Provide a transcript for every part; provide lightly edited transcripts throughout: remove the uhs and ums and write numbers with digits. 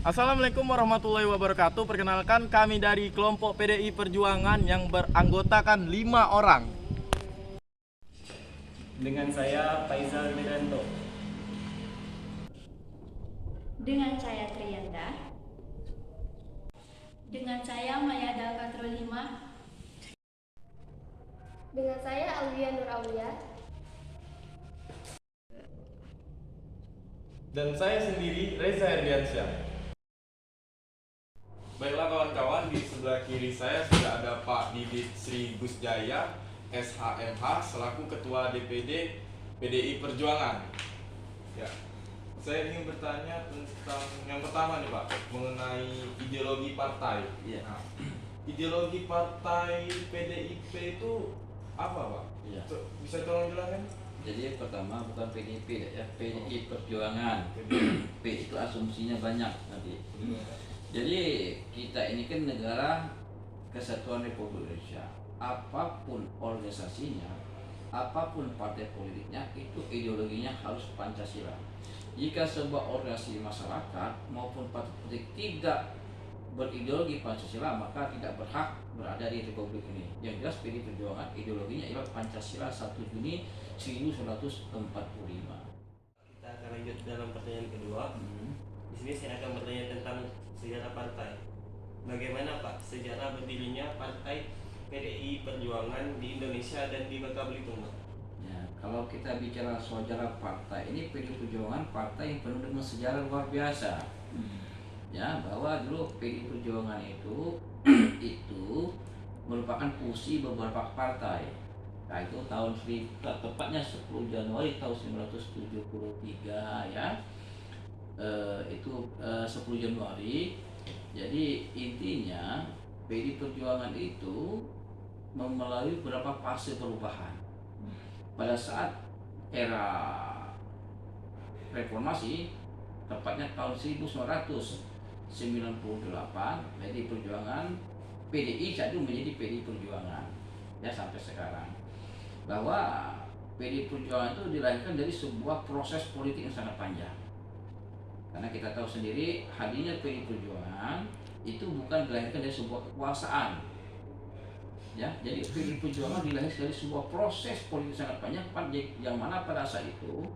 Assalamualaikum warahmatullahi wabarakatuh. Perkenalkan, kami dari kelompok PDI Perjuangan yang beranggotakan 5 orang. Dengan saya Faizal Miranto. Dengan saya Triyanda. Dengan saya Maya Dalkatro 5. Dengan saya Alwia Nur Aulia. Dan saya sendiri Reza Herdiansyah. Baiklah kawan-kawan, di sebelah kiri saya sudah ada Pak Didit Sri Gusjaya, SHMH, selaku Ketua DPD PDI Perjuangan. Ya, saya ingin bertanya tentang yang pertama nih Pak, mengenai ideologi partai. Iya. Nah, ideologi partai PDIP itu apa Pak? Iya. Bisa tolong jelaskan? Jadi pertama bukan PDIP ya, PDI Perjuangan. P itu asumsinya banyak nanti. Jadi kita ini kan negara kesatuan Republik Indonesia. Apapun organisasinya, apapun partai politiknya, itu ideologinya harus Pancasila. Jika sebuah organisasi masyarakat maupun partai politik tidak berideologi Pancasila, maka tidak berhak berada di Republik ini. Yang jelas PDI Perjuangan ideologinya ialah Pancasila 1 Juni 1945. Kita akan lanjut dalam pertanyaan kedua. Di sini saya akan bertanya tentang sejarah partai. Bagaimana Pak sejarah berdirinya Partai PDI Perjuangan di Indonesia dan di Bangka Belitung, Pak? Ya, kalau kita bicara sejarah partai ini, PDI Perjuangan partai yang penuh dengan sejarah luar biasa. Ya, bahwa dulu PDI Perjuangan itu itu merupakan fusi beberapa partai. Nah, itu tahun tepatnya 10 Januari tahun 1973 ya. Itu 10 Januari. Jadi intinya PDI Perjuangan itu melalui beberapa fase perubahan. Pada saat era reformasi, tepatnya tahun 1998, PDI Perjuangan PDI saat itu menjadi PDI Perjuangan ya sampai sekarang. Bahwa PDI Perjuangan itu dilahirkan dari sebuah proses politik yang sangat panjang. Karena kita tahu sendiri hadirnya PDI Perjuangan itu bukan dilahirkan dari sebuah kekuasaan. Ya, jadi PDI Perjuangan dilahirkan dari sebuah proses politik sangat panjang yang mana pada saat itu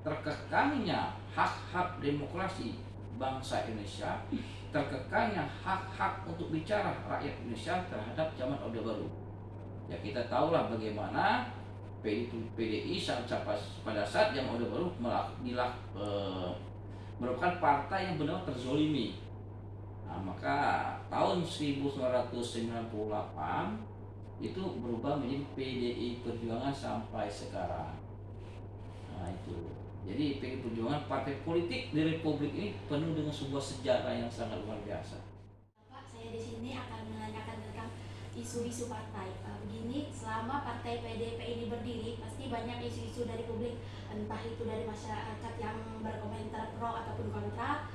terkekangnya hak-hak demokrasi bangsa Indonesia, terkekangnya hak-hak untuk bicara rakyat Indonesia terhadap zaman Orde Baru. Ya, kita tahulah bagaimana PDI pada saat zaman Orde Baru merupakan partai yang benar terzolimi. Nah, maka tahun 1998 itu berubah menjadi PDI Perjuangan sampai sekarang. Nah, itu. Jadi PDI Perjuangan partai politik di Republik ini penuh dengan sebuah sejarah yang sangat luar biasa. Pak, saya di sini akan menanyakan tentang isu-isu partai. Begini, selama partai PDIP ini berdiri, pasti banyak isu-isu dari publik, entah itu dari masyarakat yang berkomentar pro ataupun kontra.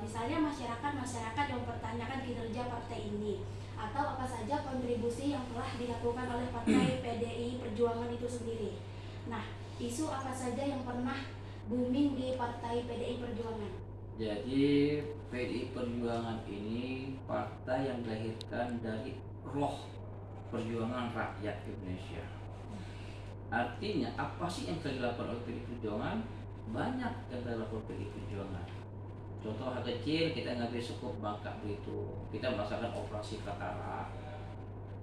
Misalnya masyarakat yang mempertanyakan kinerja partai ini, atau apa saja kontribusi yang telah dilakukan oleh partai PDI Perjuangan itu sendiri. Nah, isu apa saja yang pernah booming di partai PDI Perjuangan? Jadi PDI Perjuangan ini partai yang dilahirkan dari roh perjuangan rakyat Indonesia. Artinya apa sih yang telah dilakukan oleh PDI Perjuangan? Banyak yang telah dilakukan PDI Perjuangan. Contoh hal kecil, kita ngambil sukup Bangka Belitung, kita melaksanakan operasi Katarak.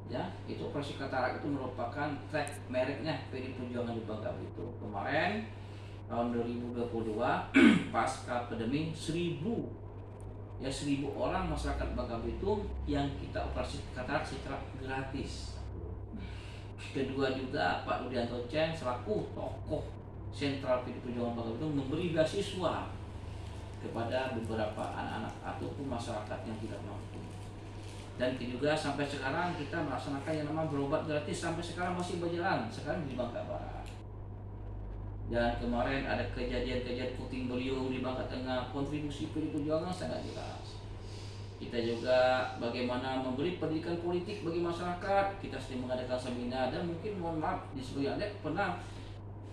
Ya, itu operasi Katarak itu merupakan track mereknya PDI Perjuangan di Bangka Belitung. Kemarin tahun 2022 pasca pandemi 1.000 orang masyarakat Bangka Belitung yang kita operasi Katarak secara gratis. Kedua juga Pak Rudianto Ceng selaku tokoh sentral PDI Perjuangan Bangka Belitung memberi beasiswa kepada beberapa anak-anak ataupun masyarakat yang tidak mampu. Dan juga sampai sekarang kita melaksanakan yang namanya berobat gratis sampai sekarang masih berjalan sekarang di Bangka Barat. Dan kemarin ada kejadian-kejadian puting beliung di Bangka Tengah, kontribusi PDI Perjuangan sangat jelas. Kita juga bagaimana memberi pendidikan politik bagi masyarakat. Kita sering mengadakan seminar dan mungkin mohon maaf di sebagian ada pernah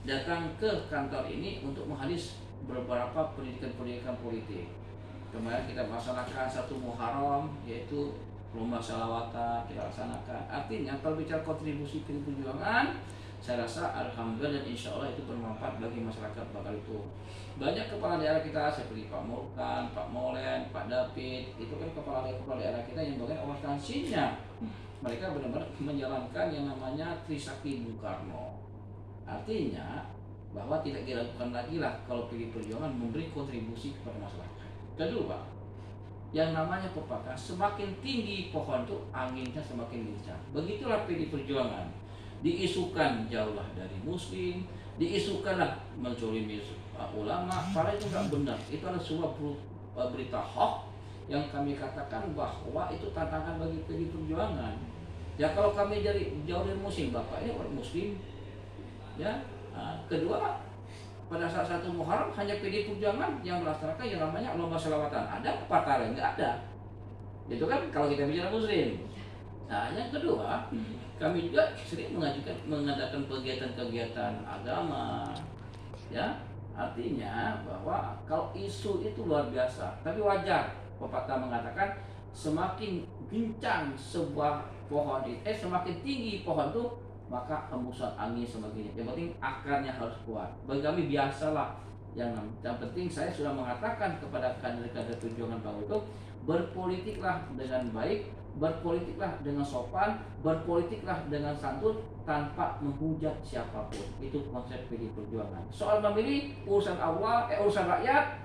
datang ke kantor ini untuk menghadiri beberapa pendidikan politik. Kemarin kita melaksanakan satu Muharram, yaitu lomba salawatan kita laksanakan. Artinya kalau bicara kontribusi PDI Perjuangan, saya rasa alhamdulillah dan insya Allah itu bermanfaat bagi masyarakat bakal itu. Banyak kepala daerah kita seperti Pak Morkan, Pak Molen, Pak David, itu kan kepala daerah kita yang bagian organisasinya. Mereka benar-benar menjalankan yang namanya Trisakti Bung Karno. Artinya bahwa tidak diragukan lagi lah kalau PDI Perjuangan memberi kontribusi kepada masyarakat. Kedua, yang namanya pepatah, semakin tinggi pohon tuh anginnya semakin kencang. Begitulah PDI Perjuangan. Diisukan jauhlah dari muslim, diisukanlah menzolimi ulama, padahal itu nggak benar. Itu adalah sebuah berita hoax yang kami katakan bahwa itu tantangan bagi PDI Perjuangan. Ya kalau kami jauh dari muslim, Bapak ini orang muslim, ya. Kedua, pada saat satu Muharram hanya PDI Perjuangan yang melaksanakan yang namanya lomba selawatan. Ada partai lain nggak ada. Itu kan kalau kita bicara muslim. Nah, yang kedua, kami juga sering mengadakan kegiatan-kegiatan agama, ya. Artinya bahwa kalau isu itu luar biasa, tapi wajar. Pepatah mengatakan semakin gincang sebuah pohon semakin tinggi pohon itu, maka hembusan angin semakin. Yang penting akarnya harus kuat. Bagi kami biasalah yang penting saya sudah mengatakan kepada kader-kader Perjuangan Bang itu, berpolitiklah dengan baik, berpolitiklah dengan sopan, berpolitiklah dengan santun tanpa menghujat siapapun. Itu konsep PDI Perjuangan. Soal memilih urusan Allah, urusan rakyat,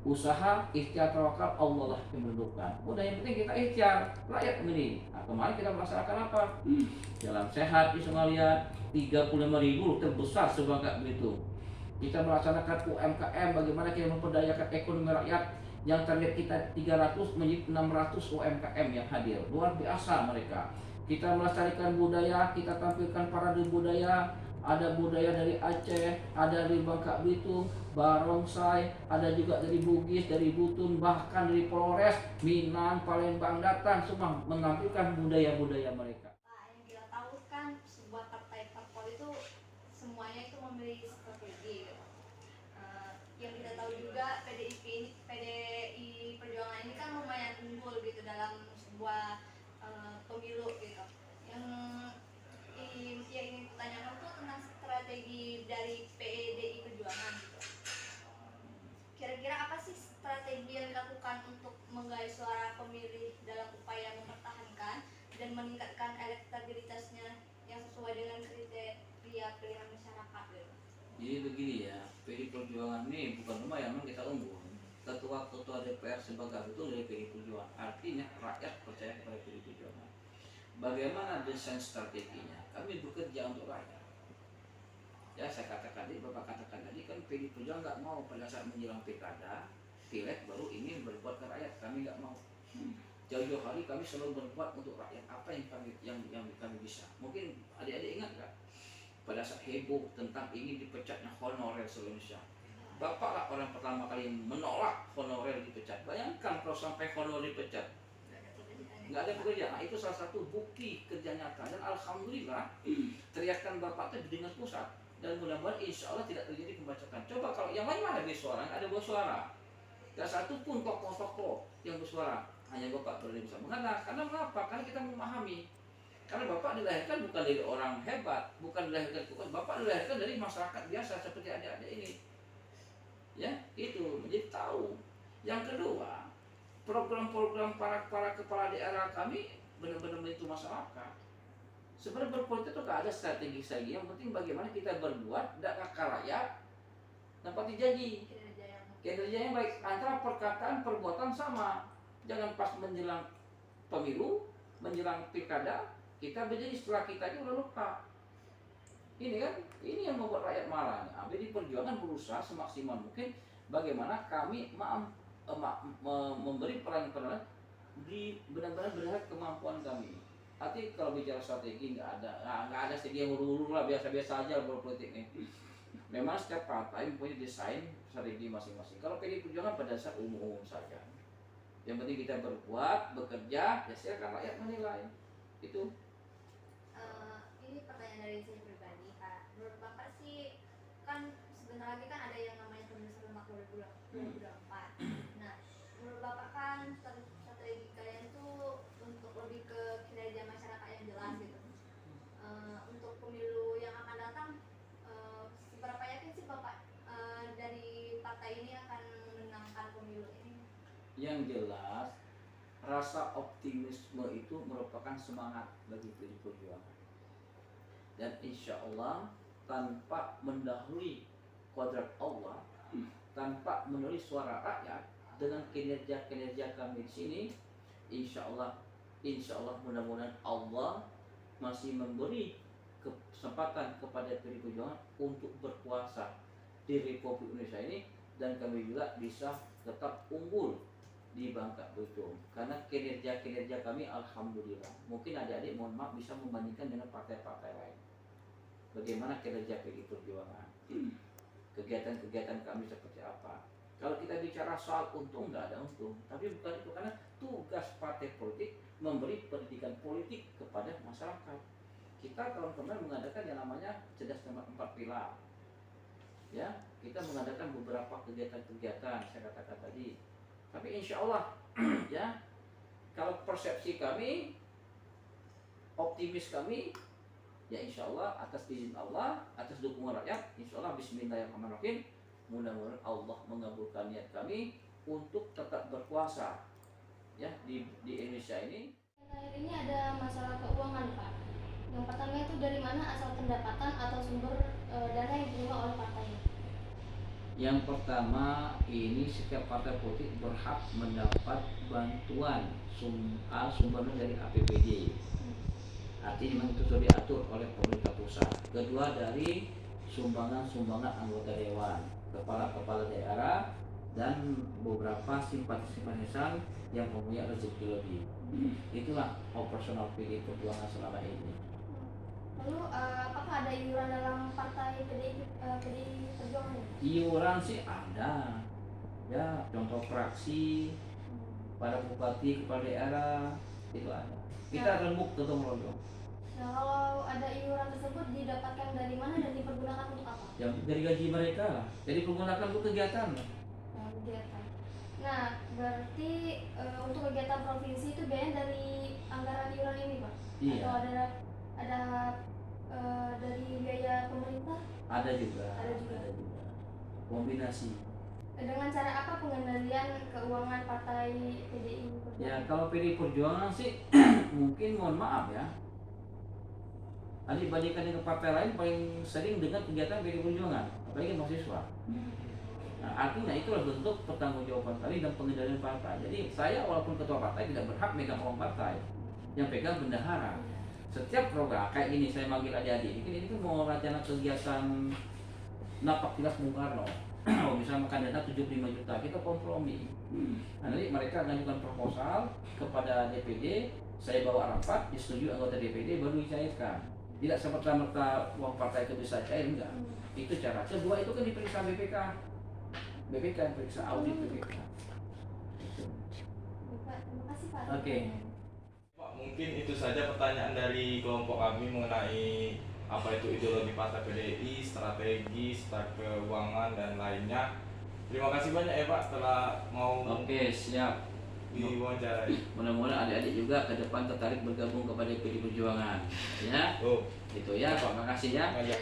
usaha, ikhtiar, tawakal, Allah lah yang menentukan. Udah yang penting kita ikhtiar, rakyat memilih. Nah, kemarin kita melaksanakan apa? Jalan sehat di Somalia 35.000 terbesar sebangga begitu. Kita melaksanakan UMKM, bagaimana kita memperdayakan ekonomi rakyat yang target kita 300 menjadi 600 UMKM yang hadir. Luar biasa mereka. Kita melestarikan budaya, kita tampilkan parade budaya. Ada budaya dari Aceh, ada dari Bangka Belitung, Barongsai, ada juga dari Bugis, dari Butun, bahkan dari Polres, Minang, Palembang datang semua menampilkan budaya-budaya mereka. Pak, yang kita tahu kan sebuah partai parpol itu semuanya itu memiliki strategi. Yang kita tahu juga PDI Perjuangan ini kan lumayan unggul gitu dalam sebuah pemilu gitu. Yang ingin ditanyakan tuh tentang strategi dari PDI Perjuangan gitu. Kira-kira apa sih strategi yang dilakukan untuk menggait suara pemilih dalam upaya mempertahankan dan meningkatkan elektabilitasnya yang sesuai dengan kriteria pilihan masyarakat gitu? Jadi begini ya, PDI Perjuangan ini bukan cuma yang kita unggul. Ketua DPR sebagai itu dari PDI Perjuangan. Artinya rakyat percaya kepada PDI Perjuangan. Bagaimana desain strateginya? Kami bekerja untuk rakyat. Ya, saya katakan tadi, Bapak katakan tadi kan PDI Perjuangan nggak mau pada saat menjelang pilkada, pileg baru ingin berbuat ke rakyat. Kami nggak mau. Jauh-jauh hari kami selalu berbuat untuk rakyat. Apa yang kami bisa? Mungkin adik-adik ingat nggak? Pada saat heboh tentang ingin dipecatnya honorer seluruh Indonesia. Bapak lah orang pertama kali yang menolak honorer dipecat. Bayangkan kalau sampai honorer dipecat, nggak ada pekerjaan. Nah, itu salah satu bukti kerja nyata. Dan alhamdulillah teriakan Bapak itu didengar pusat. Dan mudah-mudahan insya Allah tidak terjadi pembacokan. Coba kalau yang lain mana bersuara, nggak ada bersuara. Gak satu pun tokoh-tokoh yang bersuara. Hanya Bapak berani bisa mengenal. Karena mengapa? Karena kita memahami. Karena Bapak dilahirkan bukan dari orang hebat, bukan dilahirkan kuat. Bapak dilahirkan dari masyarakat biasa seperti adik-adik ini. Ya, itu menjadi tahu. Yang kedua, program-program para kepala daerah kami benar-benar itu masyarakat. Sebenarnya berpolitik itu gak ada strategi lagi. Yang penting bagaimana kita berbuat dan rakyat dapat janji. Kinerja yang baik antara perkataan perbuatan sama. Jangan pas menjelang pemilu, menjelang pilkada kita berjanji setelah kita ini udah lupa. Ini kan, ini yang membuat rakyat marah. Jadi Perjuangan berusaha semaksimal mungkin bagaimana kami memberi peran-peran di benar-benar berdasarkan kemampuan kami. Arti kalau bicara strategi nggak ada strategi yang huru-huru lah, biasa-biasa aja berpolitik ini. Memang setiap partai mempunyai desain strategi masing-masing. Kalau PDI Perjuangan pada dasar umum saja. Yang penting kita berbuat, bekerja, ya silakan rakyat menilai. Itu. Ini pertanyaan dari saya pribadi, Pak. Menurut Bapak sih, kan sebentar lagi kan ada yang namanya pemilu serentak 2024. Nah, menurut Bapak yang jelas rasa optimisme itu merupakan semangat bagi PDI Perjuangan. Dan insya Allah tanpa mendahului kodrat Allah, tanpa menulis suara rakyat, dengan kinerja-kinerja kami di sini, insya Allah mudah-mudahan Allah masih memberi kesempatan kepada PDI Perjuangan untuk berkuasa di Republik Indonesia ini, dan kami juga bisa tetap unggul di Bangka Belitung karena kinerja kami alhamdulillah. Mungkin adik-adik mohon maaf bisa membandingkan dengan partai-partai lain. Bagaimana kinerja PDI Perjuangan? Kegiatan-kegiatan kami seperti apa? Kalau kita bicara soal untung, nggak ada untung. Tapi bukan itu, karena tugas partai politik memberi pendidikan politik kepada masyarakat. Kita tahun kemarin mengadakan yang namanya cerdas cermat 4 pilar. Ya, kita mengadakan beberapa kegiatan-kegiatan saya katakan tadi. Tapi insya Allah, ya, kalau persepsi kami, optimis kami, ya insya Allah atas izin Allah, atas dukungan rakyat, insya Allah Bismillahirrahmanirrahim, mudah-mudahan Allah mengabulkan niat kami untuk tetap berkuasa, ya, di Indonesia ini. Akhir ini ada masalah keuangan, Pak. Yang pertama itu dari mana asal pendapatan atau sumber dana yang diterima oleh partai? Yang pertama, ini setiap partai politik berhak mendapat bantuan sumbernya dari APBD. Artinya memang itu sudah diatur oleh pemerintah pusat. Kedua, dari sumbangan anggota dewan, kepala daerah, dan beberapa simpatisan yang mempunyai rezeki lebih. Itulah operasional PDI Perjuangan selama ini. Lalu apakah ada iuran dalam partai PDI Perjuangan ini? Iuran sih ada, ya, contoh fraksi pada bupati, kepala daerah itu ada. Kita rembuk gotong royong. Nah, kalau ada iuran tersebut didapatkan dari mana dan dipergunakan untuk apa? Yang dari gaji mereka lah. Jadi pergunakan untuk kegiatan. Nah, kegiatan. Nah, berarti untuk kegiatan provinsi itu biayanya dari anggaran iuran ini, Pak? Iya. Atau ada dari biaya pemerintah? Ada juga. Ada juga. Kombinasi. Dengan cara apa pengendalian keuangan partai PDI Perjuangan? Ya, kalau PDI Perjuangan sih mungkin mohon maaf ya. Dibandingkan dengan partai lain paling sering dengan kegiatan PDI Perjuangan, apalagi mahasiswa. Nah, artinya itulah bentuk pertanggungjawaban kami dan pengendalian partai. Jadi saya walaupun ketua partai tidak berhak megang uang partai, yang pegang bendahara. Setiap program kayak gini saya manggil adik-adik, ini kan mau rencana kegiatan napak tilas Bung Karno. Misalnya makan dana 75 juta, kita kompromi. Nah, nanti mereka mengajukan proposal kepada DPD, saya bawa rapat, disetujui anggota DPD, baru dicairkan. Tidak serta-merta uang partai itu bisa cair, enggak. Itu cara. Kedua itu kan diperiksa BPK yang periksa audit BPK. Baik, terima kasih, Pak. Oke. Pak, mungkin itu saja pertanyaan dari kelompok kami mengenai apa itu ideologi partai PDI, strategi, start keuangan dan lainnya. Terima kasih banyak ya Pak telah mau Oke, siap. diwawancarai. Mudah-mudahan adik-adik juga ke depan tertarik bergabung kepada PDI Perjuangan. Ya, Oh, gitu ya. Pak, makasih ya. banyak.